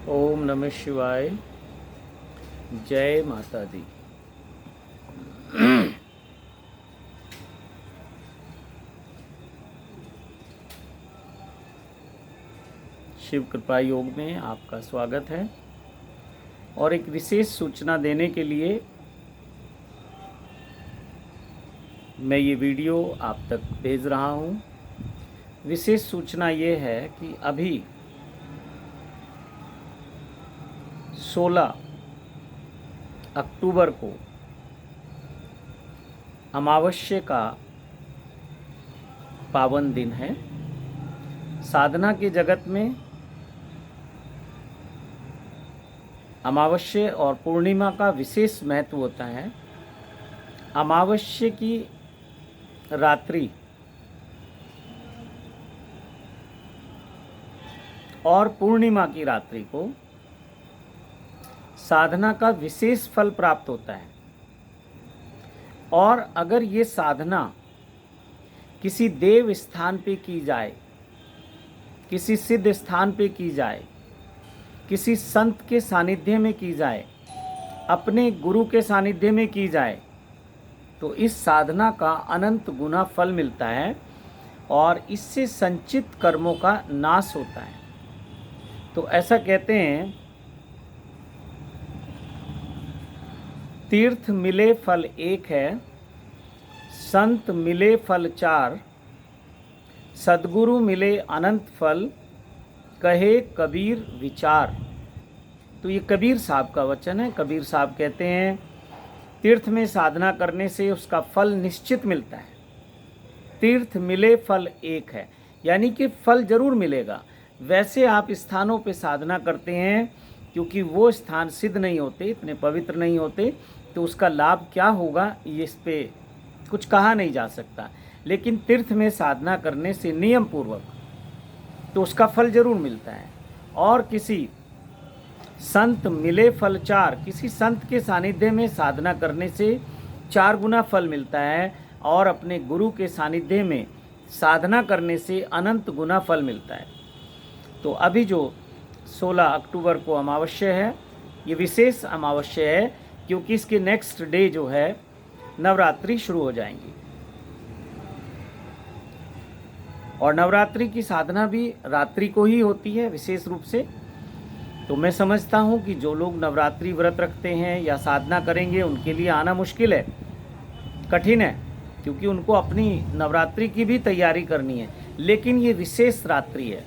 ओम नमः शिवाय। जय माता दी। शिव कृपा योग में आपका स्वागत है और एक विशेष सूचना देने के लिए मैं ये वीडियो आप तक भेज रहा हूँ। विशेष सूचना ये है कि अभी 16 अक्टूबर को अमावस्या का पावन दिन है। साधना के जगत में अमावस्या और पूर्णिमा का विशेष महत्व होता है। अमावस्या की रात्रि और पूर्णिमा की रात्रि को साधना का विशेष फल प्राप्त होता है। और अगर ये साधना किसी देव स्थान पे की जाए, किसी सिद्ध स्थान पे की जाए, किसी संत के सानिध्य में की जाए, अपने गुरु के सानिध्य में की जाए, तो इस साधना का अनंत गुना फल मिलता है और इससे संचित कर्मों का नाश होता है। तो ऐसा कहते हैं, तीर्थ मिले फल एक है, संत मिले फल चार, सद्गुरु मिले अनंत फल, कहे कबीर विचार। तो ये कबीर साहब का वचन है। कबीर साहब कहते हैं, तीर्थ में साधना करने से उसका फल निश्चित मिलता है। तीर्थ मिले फल एक है, यानी कि फल जरूर मिलेगा। वैसे आप स्थानों पे साधना करते हैं, क्योंकि वो स्थान सिद्ध नहीं होते, इतने पवित्र नहीं होते, तो उसका लाभ क्या होगा ये इस पे कुछ कहा नहीं जा सकता। लेकिन तीर्थ में साधना करने से नियम पूर्वक तो उसका फल जरूर मिलता है। और किसी संत मिले फल चार, किसी संत के सानिध्य में साधना करने से 4 गुना फल मिलता है और अपने गुरु के सानिध्य में साधना करने से अनंत गुना फल मिलता है। तो अभी जो 16 अक्टूबर को अमावस्या है, ये विशेष अमावस्या है, क्योंकि इसके नेक्स्ट डे जो है नवरात्रि शुरू हो जाएंगी। और नवरात्रि की साधना भी रात्रि को ही होती है विशेष रूप से। तो मैं समझता हूँ कि जो लोग नवरात्रि व्रत रखते हैं या साधना करेंगे, उनके लिए आना मुश्किल है, कठिन है, क्योंकि उनको अपनी नवरात्रि की भी तैयारी करनी है। लेकिन ये विशेष रात्रि है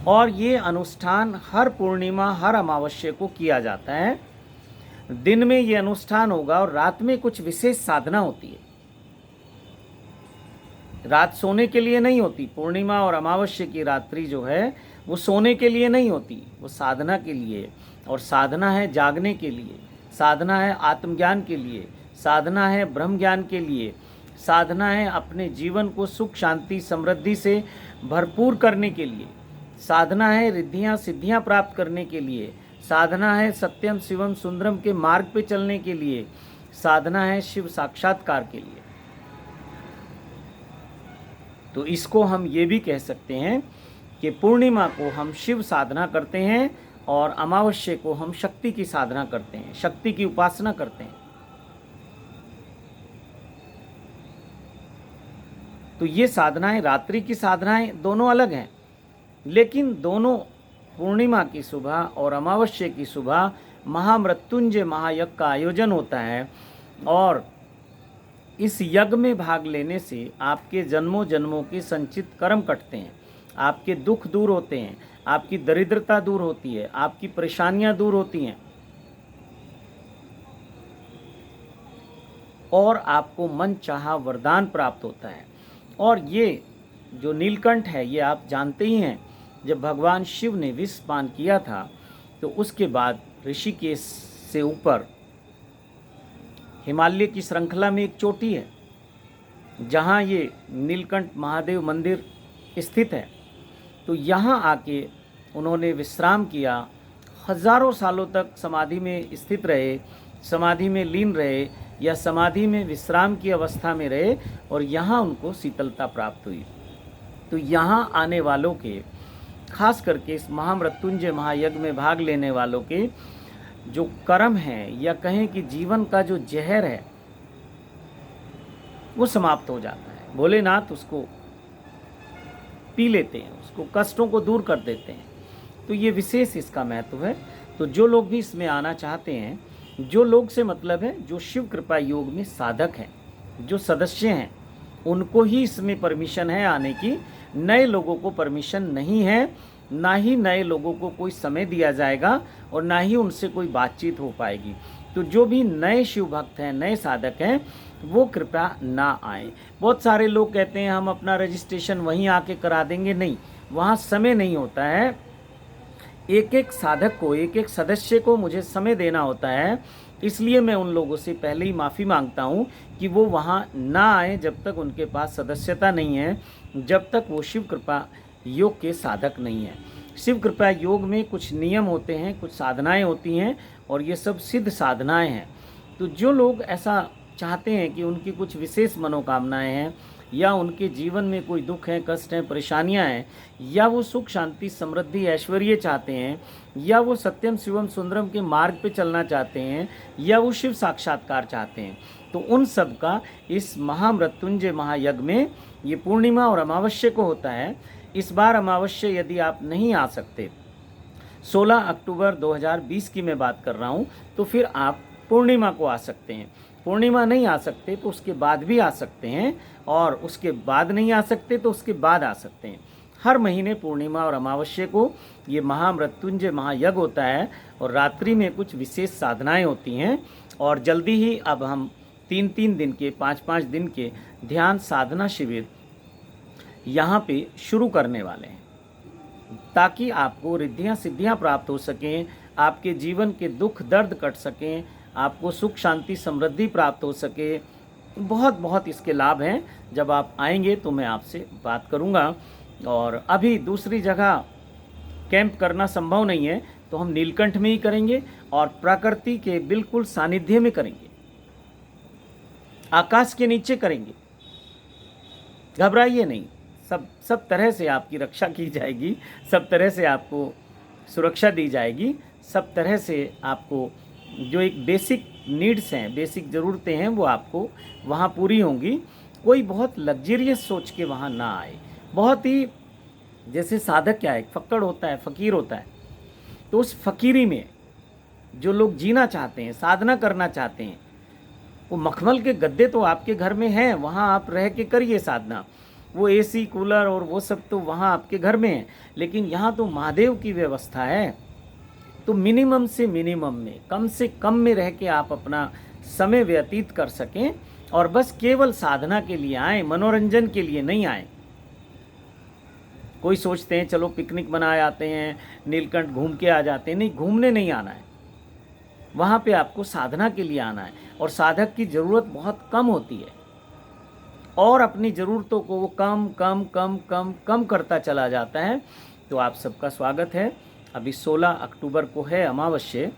और ये अनुष्ठान हर पूर्णिमा, हर अमावस्या को किया जाता है। दिन में ये अनुष्ठान होगा और रात में कुछ विशेष साधना होती है। रात सोने के लिए नहीं होती। पूर्णिमा और अमावस्या की रात्रि जो है वो सोने के लिए नहीं होती, वो साधना के लिए। और साधना है जागने के लिए, साधना है आत्मज्ञान के लिए, साधना है ब्रह्म ज्ञान के लिए, साधना है अपने जीवन को सुख शांति समृद्धि से भरपूर करने के लिए, साधना है रिद्धियाँ सिद्धियाँ प्राप्त करने के लिए, साधना है सत्यम शिवम सुंदरम के मार्ग पे चलने के लिए, साधना है शिव साक्षात्कार के लिए। तो इसको हम ये भी कह सकते हैं कि पूर्णिमा को हम शिव साधना करते हैं और अमावस्या को हम शक्ति की साधना करते हैं, शक्ति की उपासना करते हैं। तो ये साधनाएं, रात्रि की साधनाएं दोनों अलग हैं, लेकिन दोनों पूर्णिमा की सुबह और अमावस्या की सुबह महामृत्युंजय महायज्ञ का आयोजन होता है। और इस यज्ञ में भाग लेने से आपके जन्मों जन्मों के संचित कर्म कटते हैं, आपके दुख दूर होते हैं, आपकी दरिद्रता दूर होती है, आपकी परेशानियां दूर होती हैं और आपको मन चाहा वरदान प्राप्त होता है। और ये जो नीलकंठ है, ये आप जानते ही हैं, जब भगवान शिव ने विष पान किया था तो उसके बाद ऋषिकेश से ऊपर हिमालय की श्रृंखला में एक चोटी है जहाँ ये नीलकंठ महादेव मंदिर स्थित है। तो यहाँ आके उन्होंने विश्राम किया, हजारों सालों तक समाधि में स्थित रहे, समाधि में लीन रहे या समाधि में विश्राम की अवस्था में रहे और यहाँ उनको शीतलता प्राप्त हुई। तो यहाँ आने वालों के खास करके इस महामृत्युंजय महायज्ञ में भाग लेने वालों के जो कर्म है, या कहें कि जीवन का जो जहर है, वो समाप्त हो जाता है। भोलेनाथ उसको पी लेते हैं, उसको कष्टों को दूर कर देते हैं। तो ये विशेष इसका महत्व है। तो जो लोग भी इसमें आना चाहते हैं, जो लोग से मतलब है जो शिव कृपा योग में साधक हैं, जो सदस्य हैं, उनको ही इसमें परमिशन है आने की। नए लोगों को परमिशन नहीं है, ना ही नए लोगों को कोई समय दिया जाएगा और ना ही उनसे कोई बातचीत हो पाएगी। तो जो भी नए शिव भक्त हैं, नए साधक हैं, वो कृपया ना आए। बहुत सारे लोग कहते हैं हम अपना रजिस्ट्रेशन वहीं आके करा देंगे। नहीं, वहाँ समय नहीं होता है। एक एक साधक को, एक एक सदस्य को मुझे समय देना होता है। इसलिए मैं उन लोगों से पहले ही माफ़ी मांगता हूँ कि वो वहाँ ना आए जब तक उनके पास सदस्यता नहीं है, जब तक वो शिव कृपा योग के साधक नहीं है। शिव कृपा योग में कुछ नियम होते हैं, कुछ साधनाएं होती हैं, और ये सब सिद्ध साधनाएं हैं। तो जो लोग ऐसा चाहते हैं कि उनकी कुछ विशेष मनोकामनाएं हैं, या उनके जीवन में कोई दुख है, कष्ट हैं, परेशानियां हैं, या वो सुख शांति समृद्धि ऐश्वर्य चाहते हैं, या वो सत्यम शिवम सुंदरम के मार्ग पे चलना चाहते हैं, या वो शिव साक्षात्कार चाहते हैं, तो उन सब का इस महामृत्युंजय महायज्ञ में ये पूर्णिमा और अमावस्या को होता है। इस बार अमावस्या यदि आप नहीं आ सकते, 16 अक्टूबर 2020 की मैं बात कर रहा हूँ, तो फिर आप पूर्णिमा को आ सकते हैं। पूर्णिमा नहीं आ सकते तो उसके बाद भी आ सकते हैं, और उसके बाद नहीं आ सकते तो उसके बाद आ सकते हैं। हर महीने पूर्णिमा और अमावस्या को ये महामृत्युंजय महायज्ञ होता है, और रात्रि में कुछ विशेष साधनाएं होती हैं। और जल्दी ही अब हम 3-3 दिन के, 5-5 दिन के ध्यान साधना शिविर यहाँ पे शुरू करने वाले हैं, ताकि आपको रिद्धियाँ सिद्धियाँ प्राप्त हो सकें, आपके जीवन के दुख दर्द कट सकें, आपको सुख शांति समृद्धि प्राप्त हो सके। बहुत बहुत इसके लाभ हैं। जब आप आएंगे तो मैं आपसे बात करूंगा। और अभी दूसरी जगह कैंप करना संभव नहीं है, तो हम नीलकंठ में ही करेंगे, और प्रकृति के बिल्कुल सानिध्य में करेंगे, आकाश के नीचे करेंगे। घबराइए नहीं, सब तरह से आपकी रक्षा की जाएगी, सब तरह से आपको सुरक्षा दी जाएगी, सब तरह से आपको जो एक बेसिक नीड्स हैं, बेसिक ज़रूरतें हैं, वो आपको वहाँ पूरी होंगी। कोई बहुत लग्जरियस सोच के वहाँ ना आए। बहुत ही जैसे साधक क्या है, फक्कड़ होता है, फ़कीर होता है, तो उस फ़कीरी में जो लोग जीना चाहते हैं, साधना करना चाहते हैं, वो मखमल के गद्दे तो आपके घर में हैं, वहाँ आप रह के करिए साधना। वो एसी कूलर और वो सब तो वहाँ आपके घर में है, लेकिन यहाँ तो महादेव की व्यवस्था है। तो मिनिमम से मिनिमम में, कम से कम में रह के आप अपना समय व्यतीत कर सकें, और बस केवल साधना के लिए आए, मनोरंजन के लिए नहीं आए। कोई सोचते हैं चलो पिकनिक मनाए आते हैं, नीलकंठ घूम के आ जाते हैं। नहीं, घूमने नहीं आना है, वहाँ पे आपको साधना के लिए आना है। और साधक की ज़रूरत बहुत कम होती है, और अपनी ज़रूरतों को वो कम कम कम कम कम करता चला जाता है। तो आप सबका स्वागत है। अभी 16 अक्टूबर को है अमावस्या,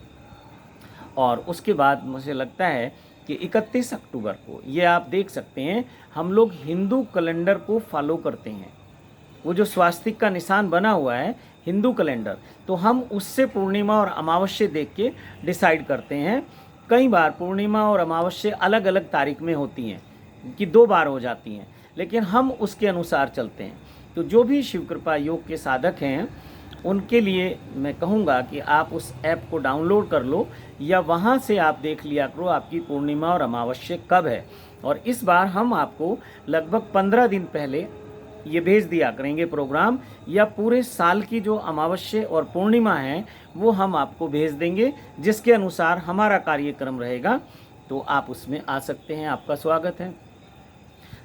और उसके बाद मुझे लगता है कि 31 अक्टूबर को, ये आप देख सकते हैं, हम लोग हिंदू कैलेंडर को फॉलो करते हैं। वो जो स्वास्तिक का निशान बना हुआ है, हिंदू कैलेंडर, तो हम उससे पूर्णिमा और अमावस्या देख के डिसाइड करते हैं। कई बार पूर्णिमा और अमावस्या अलग अलग तारीख में होती हैं, कि 2 बार हो जाती हैं, लेकिन हम उसके अनुसार चलते हैं। तो जो भी शिव कृपा योग के साधक हैं, उनके लिए मैं कहूँगा कि आप उस ऐप को डाउनलोड कर लो, या वहाँ से आप देख लिया करो आपकी पूर्णिमा और अमावस्या कब है। और इस बार हम आपको लगभग 15 दिन पहले ये भेज दिया करेंगे प्रोग्राम, या पूरे साल की जो अमावस्या और पूर्णिमा है वो हम आपको भेज देंगे, जिसके अनुसार हमारा कार्यक्रम रहेगा। तो आप उसमें आ सकते हैं, आपका स्वागत है।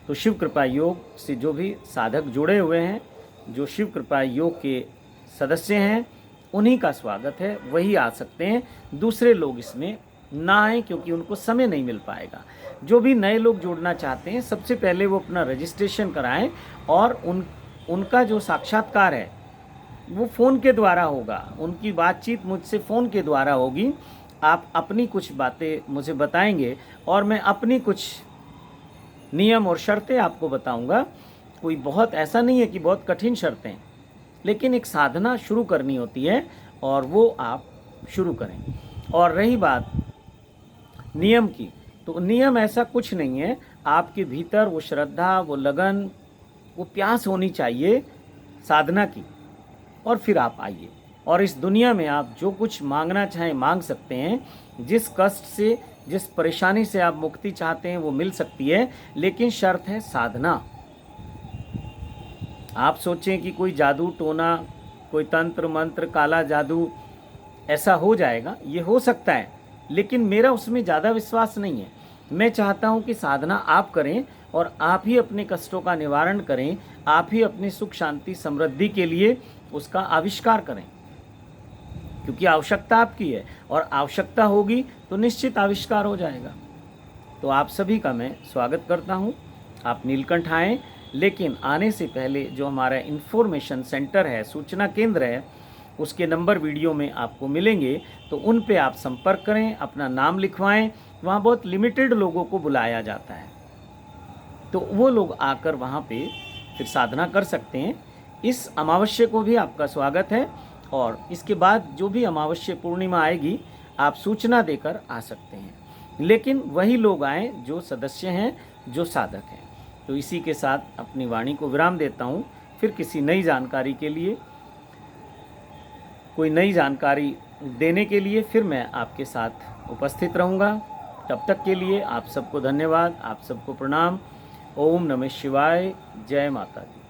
तो शिव कृपा योग से जो भी साधक जुड़े हुए हैं, जो शिव कृपा योग के सदस्य हैं, उन्हीं का स्वागत है, वही आ सकते हैं। दूसरे लोग इसमें ना आए, क्योंकि उनको समय नहीं मिल पाएगा। जो भी नए लोग जुड़ना चाहते हैं, सबसे पहले वो अपना रजिस्ट्रेशन कराएं, और उनका जो साक्षात्कार है वो फ़ोन के द्वारा होगा। उनकी बातचीत मुझसे फ़ोन के द्वारा होगी। आप अपनी कुछ बातें मुझे बताएंगे, और मैं अपनी कुछ नियम और शर्तें आपको बताऊंगा। कोई बहुत ऐसा नहीं है कि बहुत कठिन शर्तें, लेकिन एक साधना शुरू करनी होती है और वो आप शुरू करें। और रही बात नियम की, तो नियम ऐसा कुछ नहीं है, आपके भीतर वो श्रद्धा, वो लगन, वो प्यास होनी चाहिए साधना की, और फिर आप आइए। और इस दुनिया में आप जो कुछ मांगना चाहें मांग सकते हैं। जिस कष्ट से, जिस परेशानी से आप मुक्ति चाहते हैं वो मिल सकती है, लेकिन शर्त है साधना। आप सोचें कि कोई जादू टोना, कोई तंत्र मंत्र, काला जादू ऐसा हो जाएगा, ये हो सकता है, लेकिन मेरा उसमें ज़्यादा विश्वास नहीं है। मैं चाहता हूँ कि साधना आप करें और आप ही अपने कष्टों का निवारण करें, आप ही अपनी सुख शांति समृद्धि के लिए उसका आविष्कार करें, क्योंकि आवश्यकता आपकी है और आवश्यकता होगी तो निश्चित आविष्कार हो जाएगा। तो आप सभी का मैं स्वागत करता हूँ। आप नीलकंठ आएँ, लेकिन आने से पहले जो हमारा इन्फॉर्मेशन सेंटर है, सूचना केंद्र है, उसके नंबर वीडियो में आपको मिलेंगे, तो उन पे आप संपर्क करें, अपना नाम लिखवाएं। वहाँ बहुत लिमिटेड लोगों को बुलाया जाता है, तो वो लोग आकर वहाँ पे फिर साधना कर सकते हैं। इस अमावस्या को भी आपका स्वागत है, और इसके बाद जो भी अमावस्या पूर्णिमा आएगी आप सूचना देकर आ सकते हैं, लेकिन वही लोग आएँ जो सदस्य हैं, जो साधक हैं। तो इसी के साथ अपनी वाणी को विराम देता हूँ। फिर किसी नई जानकारी के लिए, कोई नई जानकारी देने के लिए फिर मैं आपके साथ उपस्थित रहूँगा। तब तक के लिए आप सबको धन्यवाद, आप सबको प्रणाम। ओम नमः शिवाय। जय माता दी।